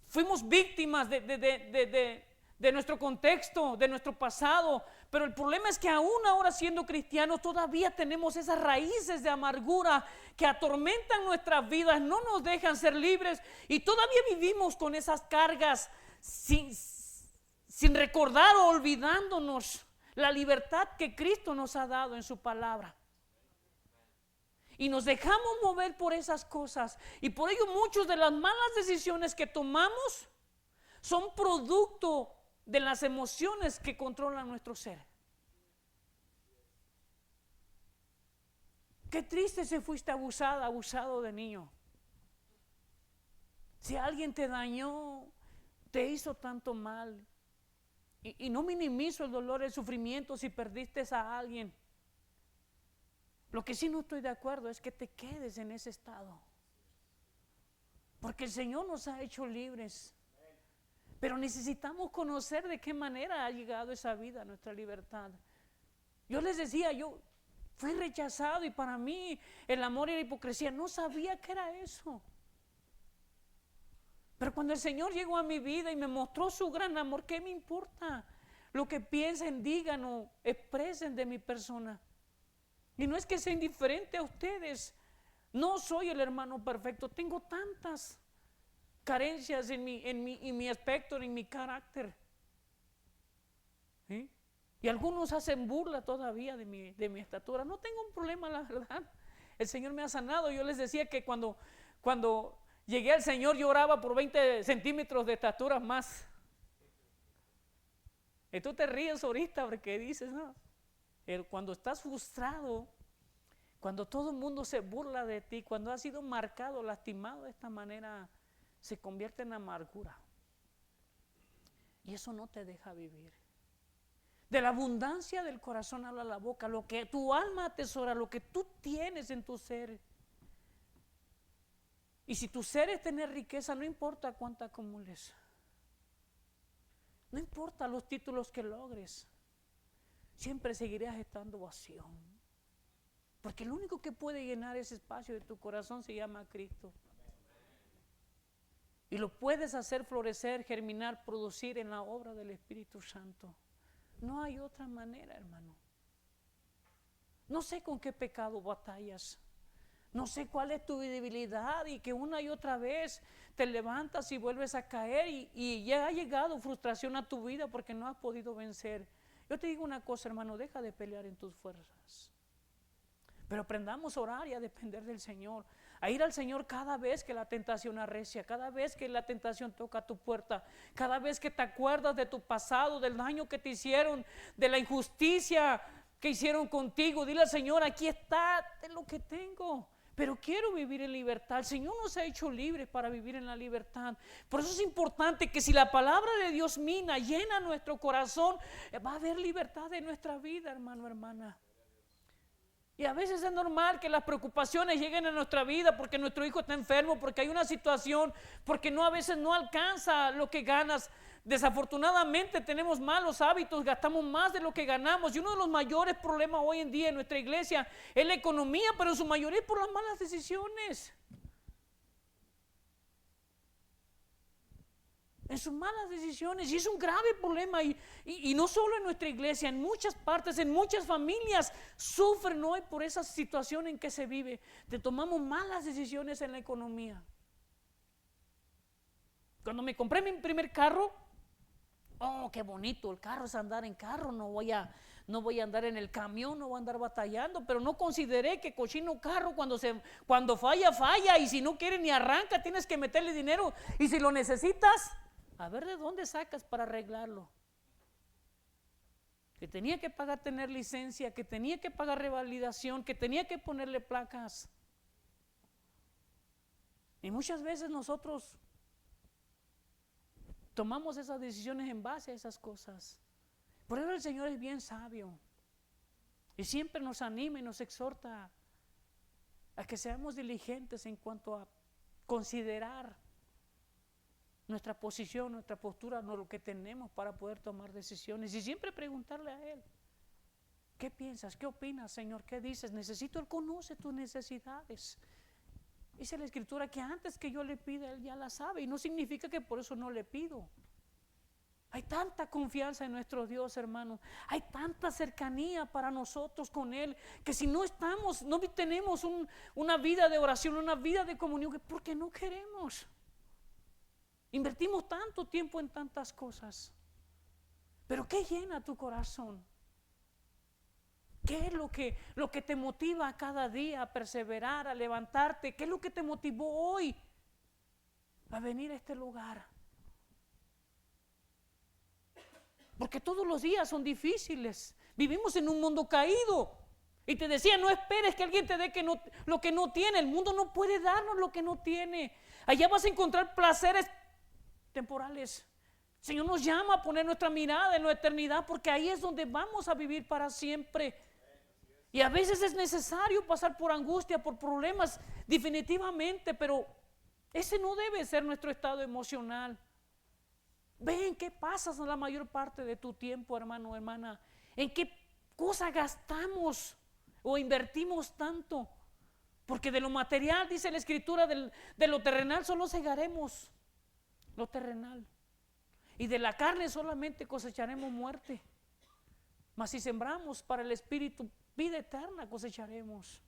fuimos víctimas de nuestro contexto, de nuestro pasado. Pero el problema es que aún ahora siendo cristianos todavía tenemos esas raíces de amargura que atormentan nuestras vidas, no nos dejan ser libres y todavía vivimos con esas cargas sin recordar o olvidándonos la libertad que Cristo nos ha dado en su palabra. Y nos dejamos mover por esas cosas. Y por ello muchas de las malas decisiones que tomamos son producto de las emociones que controlan nuestro ser. Qué triste si fuiste abusado de niño. Si alguien te dañó, te hizo tanto mal. Y no minimizo el dolor, el sufrimiento si perdiste a alguien. Lo que sí no estoy de acuerdo es que te quedes en ese estado. Porque el Señor nos ha hecho libres. Pero necesitamos conocer de qué manera ha llegado esa vida, nuestra libertad. Yo les decía, yo fui rechazado y para mí el amor y la hipocresía, no sabía qué era eso. Pero cuando el Señor llegó a mi vida y me mostró su gran amor, ¿qué me importa? Lo que piensen, digan o expresen de mi persona. Y no es que sea indiferente a ustedes. No soy el hermano perfecto, tengo tantas carencias en mi aspecto, en mi carácter. ¿Sí? Y algunos hacen burla todavía de mi estatura. No tengo un problema, la verdad. El Señor me ha sanado. Yo les decía que cuando llegué al Señor yo oraba por 20 centímetros de estatura más. Y tú te ríes ahorita porque dices, no. Cuando estás frustrado, cuando todo el mundo se burla de ti, cuando has sido marcado, lastimado de esta manera, se convierte en amargura. Y eso no te deja vivir. De la abundancia del corazón habla la boca, lo que tu alma atesora, lo que tú tienes en tu ser. Y si tu ser es tener riqueza, no importa cuánta acumules. No importa los títulos que logres. Siempre seguirás estando vacío. Porque el único que puede llenar ese espacio de tu corazón se llama Cristo. Y lo puedes hacer florecer, germinar, producir en la obra del Espíritu Santo. No hay otra manera, hermano. No sé con qué pecado batallas. No sé cuál es tu debilidad y que una y otra vez te levantas y vuelves a caer y ya ha llegado frustración a tu vida porque no has podido vencer. Yo te digo una cosa, hermano, deja de pelear en tus fuerzas. Pero aprendamos a orar y a depender del Señor, a ir al Señor cada vez que la tentación arrecia, cada vez que la tentación toca tu puerta, cada vez que te acuerdas de tu pasado, del daño que te hicieron, de la injusticia que hicieron contigo. Dile al Señor, aquí está de lo que tengo, pero quiero vivir en libertad. El Señor nos ha hecho libres para vivir en la libertad. Por eso es importante que si la palabra de Dios mina, llena nuestro corazón, va a haber libertad en nuestra vida, hermano, hermana. Y a veces es normal que las preocupaciones lleguen a nuestra vida porque nuestro hijo está enfermo, porque hay una situación, porque a veces no alcanza lo que ganas. Desafortunadamente tenemos malos hábitos, gastamos más de lo que ganamos. Y uno de los mayores problemas hoy en día en nuestra iglesia es la economía, pero en su mayoría es por las malas decisiones. En sus malas decisiones, y es un grave problema y no solo en nuestra iglesia, en muchas partes, en muchas familias sufren hoy por esa situación en que se vive, de tomamos malas decisiones en la economía. Cuando me compré mi primer carro, oh, qué bonito, el carro es andar en carro, no voy a andar en el camión, no voy a andar batallando, pero no consideré que cochino carro cuando falla, y si no quiere ni arranca, tienes que meterle dinero, y si lo necesitas, a ver de dónde sacas para arreglarlo. Que tenía que pagar tener licencia, que tenía que pagar revalidación, que tenía que ponerle placas. Y muchas veces nosotros tomamos esas decisiones en base a esas cosas. Por eso el Señor es bien sabio y siempre nos anima y nos exhorta a que seamos diligentes en cuanto a considerar nuestra posición, nuestra postura, no lo que tenemos para poder tomar decisiones y siempre preguntarle a Él. ¿Qué piensas? ¿Qué opinas, Señor? ¿Qué dices? Necesito, Él conoce tus necesidades. Dice la Escritura que antes que yo le pida, Él ya la sabe. Y no significa que por eso no le pido. Hay tanta confianza en nuestro Dios, hermano. Hay tanta cercanía para nosotros con Él, que si no estamos, no tenemos una vida de oración, una vida de comunión, es porque no queremos. Invertimos tanto tiempo en tantas cosas. Pero ¿qué llena tu corazón? ¿Qué es lo que te motiva cada día a perseverar, a levantarte? ¿Qué es lo que te motivó hoy a venir a este lugar? Porque todos los días son difíciles. Vivimos en un mundo caído. Y te decía, no esperes que alguien te dé lo que no tiene. El mundo no puede darnos lo que no tiene. Allá vas a encontrar placeres temporales. El Señor nos llama a poner nuestra mirada en la eternidad, porque ahí es donde vamos a vivir para siempre. Y a veces es necesario pasar por angustia, por problemas, definitivamente, pero ese no debe ser nuestro estado emocional. Ve en qué pasas la mayor parte de tu tiempo, hermano, hermana. En qué cosa gastamos o invertimos tanto. Porque de lo material, dice la Escritura, de lo terrenal solo segaremos lo terrenal. Y de la carne solamente cosecharemos muerte. Mas si sembramos para el Espíritu, vida eterna cosecharemos.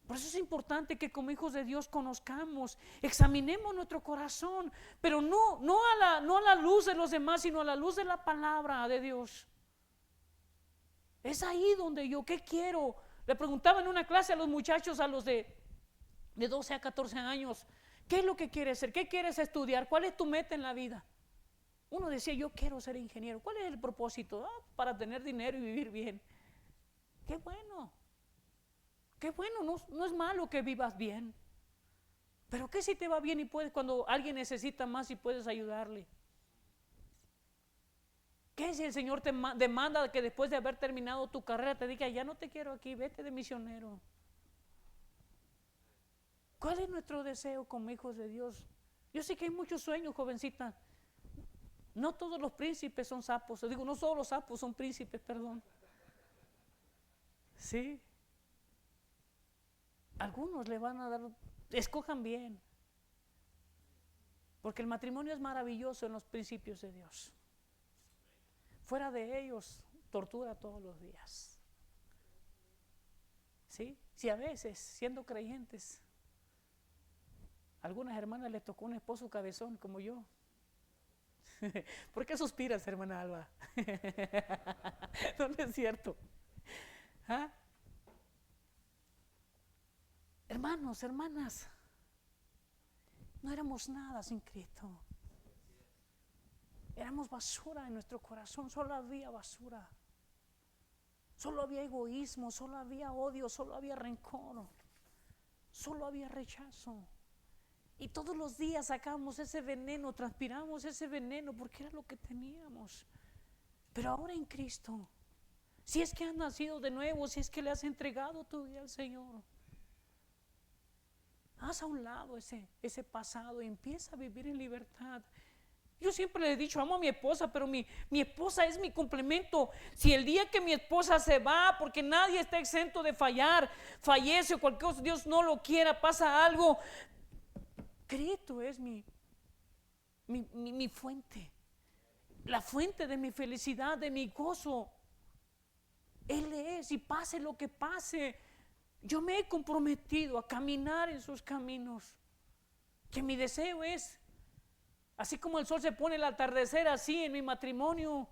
Por eso es importante que como hijos de Dios conozcamos, examinemos nuestro corazón, pero no a la luz de los demás, sino a la luz de la palabra de Dios. Es ahí donde ¿qué quiero? Le preguntaba en una clase a los muchachos, a los de 12 a 14 años, ¿qué es lo que quieres ser? ¿Qué quieres estudiar? ¿Cuál es tu meta en la vida? Uno decía, yo quiero ser ingeniero. ¿Cuál es el propósito? Para tener dinero y vivir bien. Qué bueno. Qué bueno, no es malo que vivas bien. Pero ¿qué si te va bien y puedes, cuando alguien necesita más y puedes ayudarle? ¿Qué si el Señor te demanda que después de haber terminado tu carrera te diga, ya no te quiero aquí, vete de misionero? ¿Cuál es nuestro deseo como hijos de Dios? Yo sé que hay muchos sueños, jovencita. No todos los príncipes son sapos. Digo, no solo los sapos son príncipes, perdón. Sí. Algunos le van a dar, escojan bien. Porque el matrimonio es maravilloso en los principios de Dios. Fuera de ellos, tortura todos los días. ¿Sí? Si a veces, siendo creyentes, a algunas hermanas les tocó un esposo cabezón como yo. ¿Por qué suspiras, hermana Alba? No, no es cierto. ¿Ah? Hermanos, hermanas, no éramos nada sin Cristo. Éramos basura en nuestro corazón, solo había basura. Solo había egoísmo, solo había odio, solo había rencor, solo había rechazo. Y todos los días sacamos ese veneno, transpiramos ese veneno porque era lo que teníamos. Pero ahora en Cristo, si es que has nacido de nuevo, si es que le has entregado tu vida al Señor, haz a un lado ese pasado y empieza a vivir en libertad. Yo siempre le he dicho, amo a mi esposa, pero mi esposa es mi complemento. Si el día que mi esposa se va, porque nadie está exento de fallar, fallece o cualquier cosa, Dios no lo quiera, pasa algo, Cristo es mi fuente, la fuente de mi felicidad, de mi gozo. Él es, y pase lo que pase, yo me he comprometido a caminar en sus caminos. Que mi deseo es, así como el sol se pone al atardecer, así en mi matrimonio,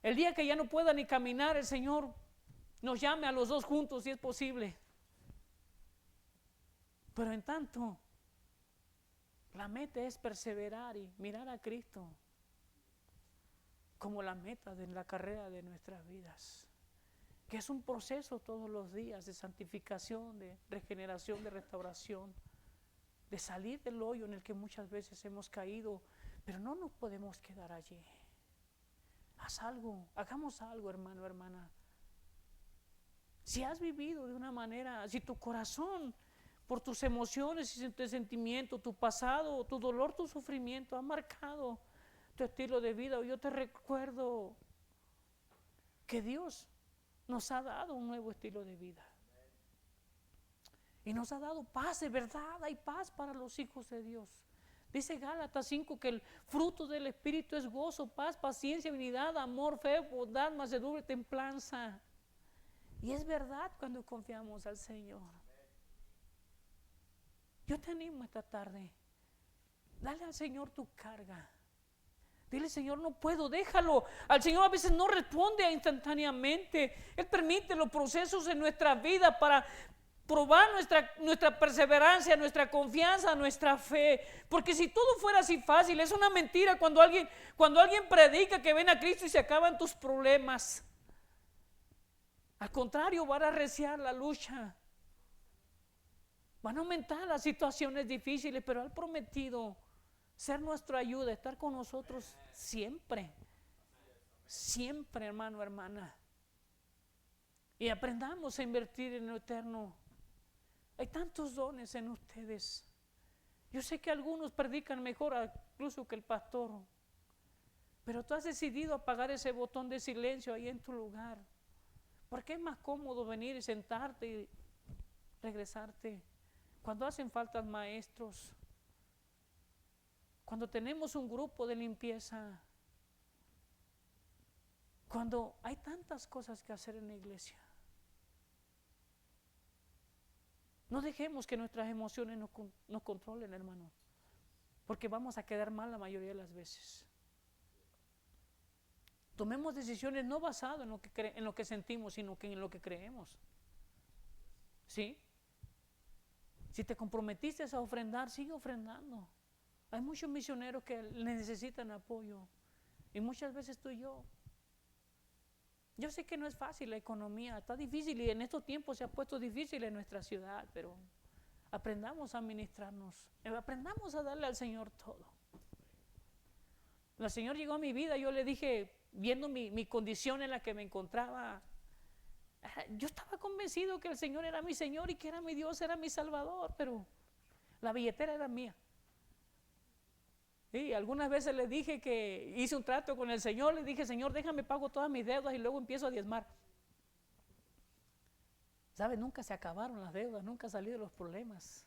el día que ya no pueda ni caminar, el Señor nos llame a los dos juntos si es posible. Pero en tanto, la meta es perseverar y mirar a Cristo como la meta de la carrera de nuestras vidas, que es un proceso todos los días de santificación, de regeneración, de restauración, de salir del hoyo en el que muchas veces hemos caído, pero no nos podemos quedar allí. Haz algo, hagamos algo, hermano, hermana. Si has vivido de una manera, si tu corazón, por tus emociones y tus sentimientos, tu pasado, tu dolor, tu sufrimiento ha marcado tu estilo de vida, yo te recuerdo Porque Dios nos ha dado un nuevo estilo de vida. Y nos ha dado paz, de verdad, hay paz para los hijos de Dios. Dice Gálatas 5 que el fruto del Espíritu es gozo, paz, paciencia, unidad, amor, fe, bondad, mansedumbre, templanza. Y es verdad cuando confiamos al Señor. Yo te animo esta tarde. Dale al Señor tu carga. Dile, Señor, no puedo, déjalo. Al Señor a veces no responde instantáneamente. Él permite los procesos en nuestra vida para probar nuestra perseverancia, nuestra confianza, nuestra fe. Porque si todo fuera así fácil, es una mentira cuando alguien predica que ven a Cristo y se acaban tus problemas. Al contrario, van a arreciar la lucha. Van a aumentar las situaciones difíciles, pero Él ha prometido ser nuestra ayuda, estar con nosotros siempre. Siempre, hermano, hermana. Y aprendamos a invertir en lo eterno. Hay tantos dones en ustedes. Yo sé que algunos predican mejor incluso que el pastor, pero tú has decidido apagar ese botón de silencio ahí en tu lugar, porque es más cómodo venir y sentarte y regresarte. Cuando hacen falta maestros, cuando tenemos un grupo de limpieza, cuando hay tantas cosas que hacer en la iglesia. No dejemos que nuestras emociones nos controlen, hermano, porque vamos a quedar mal la mayoría de las veces. Tomemos decisiones no basadas en lo que sentimos, sino que en lo que creemos. ¿Sí? Si te comprometiste a ofrendar, sigue ofrendando. Hay muchos misioneros que necesitan apoyo, y muchas veces tú y yo. Yo sé que no es fácil, la economía está difícil y en estos tiempos se ha puesto difícil en nuestra ciudad, pero aprendamos a administrarnos, aprendamos a darle al Señor todo. El Señor llegó a mi vida, yo le dije, viendo mi condición en la que me encontraba, yo estaba convencido que el Señor era mi Señor y que era mi Dios, era mi Salvador, pero la billetera era mía. Y algunas veces le dije que hice un trato con el Señor, le dije, Señor, déjame pago todas mis deudas y luego empiezo a diezmar. ¿Sabe? Nunca se acabaron las deudas, nunca salí de los problemas.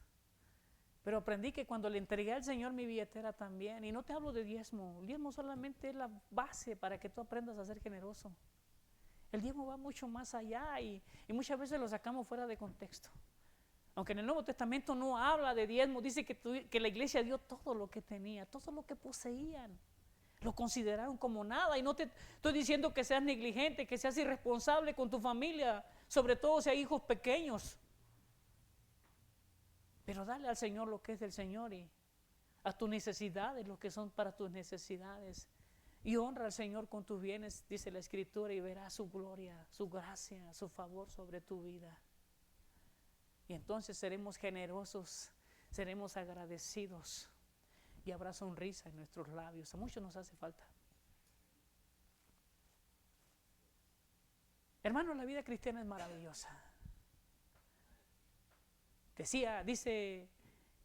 Pero aprendí que cuando le entregué al Señor mi billetera también, y no te hablo de diezmo, el diezmo solamente es la base para que tú aprendas a ser generoso. El diezmo va mucho más allá y muchas veces lo sacamos fuera de contexto. Aunque en el Nuevo Testamento no habla de diezmo, dice que la iglesia dio todo lo que tenía, todo lo que poseían. Lo consideraron como nada, y no te estoy diciendo que seas negligente, que seas irresponsable con tu familia, sobre todo si hay hijos pequeños. Pero dale al Señor lo que es del Señor y a tus necesidades lo que son para tus necesidades. Y honra al Señor con tus bienes, dice la Escritura, y verás su gloria, su gracia, su favor sobre tu vida. Y entonces seremos generosos, seremos agradecidos y habrá sonrisa en nuestros labios. A muchos nos hace falta. Hermano, la vida cristiana es maravillosa. Dice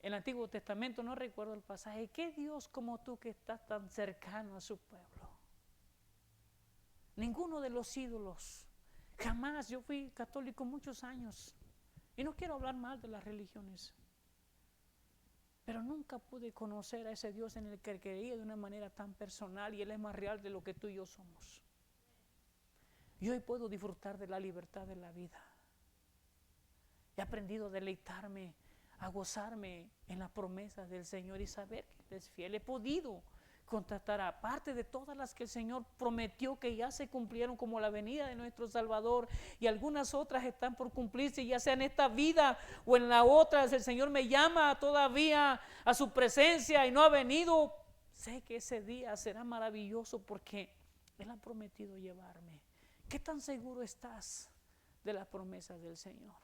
el Antiguo Testamento, no recuerdo el pasaje, ¿qué Dios como tú que estás tan cercano a su pueblo? Ninguno de los ídolos, jamás. Yo fui católico muchos años. Y no quiero hablar mal de las religiones, pero nunca pude conocer a ese Dios en el que creía de una manera tan personal, y Él es más real de lo que tú y yo somos. Y hoy puedo disfrutar de la libertad de la vida. He aprendido a deleitarme, a gozarme en las promesas del Señor y saber que Él es fiel. He podido contratar, aparte de todas las que el Señor prometió que ya se cumplieron, como la venida de nuestro Salvador, y algunas otras están por cumplirse, ya sea en esta vida o en la otra. El Señor me llama todavía a su presencia y no ha venido. Sé que ese día será maravilloso porque Él ha prometido llevarme. ¿Qué tan seguro estás de las promesas del Señor?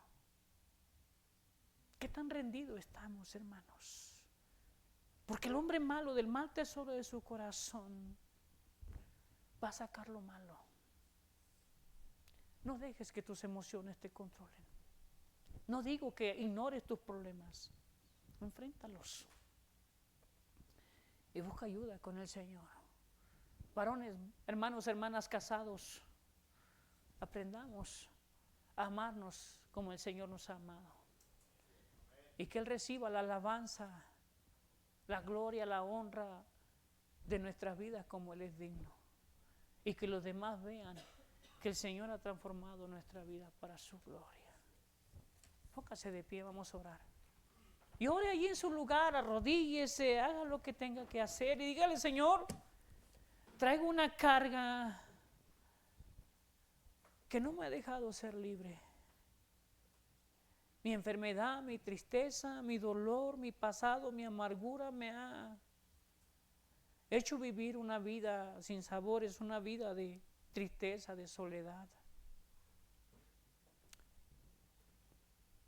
¿Qué tan rendido estamos, hermanos? Porque el hombre malo, del mal tesoro de su corazón, va a sacar lo malo. No dejes que tus emociones te controlen. No digo que ignores tus problemas. Enfréntalos. Y busca ayuda con el Señor. Varones, hermanos, hermanas casados, aprendamos a amarnos como el Señor nos ha amado. Y que Él reciba la alabanza, la gloria, la honra de nuestras vidas como Él es digno. Y que los demás vean que el Señor ha transformado nuestra vida para su gloria. Póngase de pie, vamos a orar. Y ore allí en su lugar, arrodíllese, haga lo que tenga que hacer y dígale: Señor, traigo una carga que no me ha dejado ser libre. Mi enfermedad, mi tristeza, mi dolor, mi pasado, mi amargura me ha hecho vivir una vida sin sabores, una vida de tristeza, de soledad.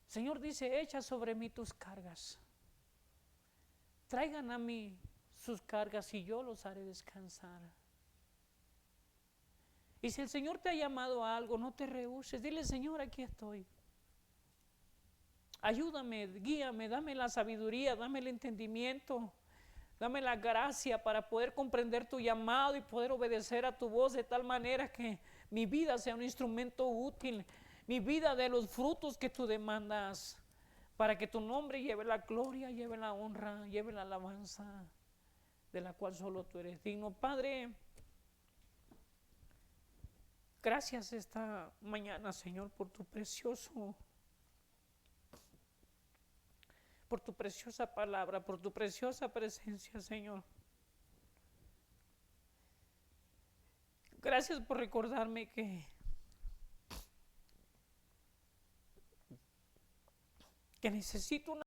Señor dice: echa sobre mí tus cargas. Traigan a mí sus cargas y yo los haré descansar. Y si el Señor te ha llamado a algo, no te rehúses. Dile: Señor, aquí estoy. Ayúdame, guíame, dame la sabiduría, dame el entendimiento, dame la gracia para poder comprender tu llamado y poder obedecer a tu voz de tal manera que mi vida sea un instrumento útil, mi vida dé los frutos que tú demandas, para que tu nombre lleve la gloria, lleve la honra, lleve la alabanza de la cual solo tú eres digno. Padre, gracias esta mañana, Señor, por tu preciosa palabra, por tu preciosa presencia, Señor. Gracias por recordarme que necesito una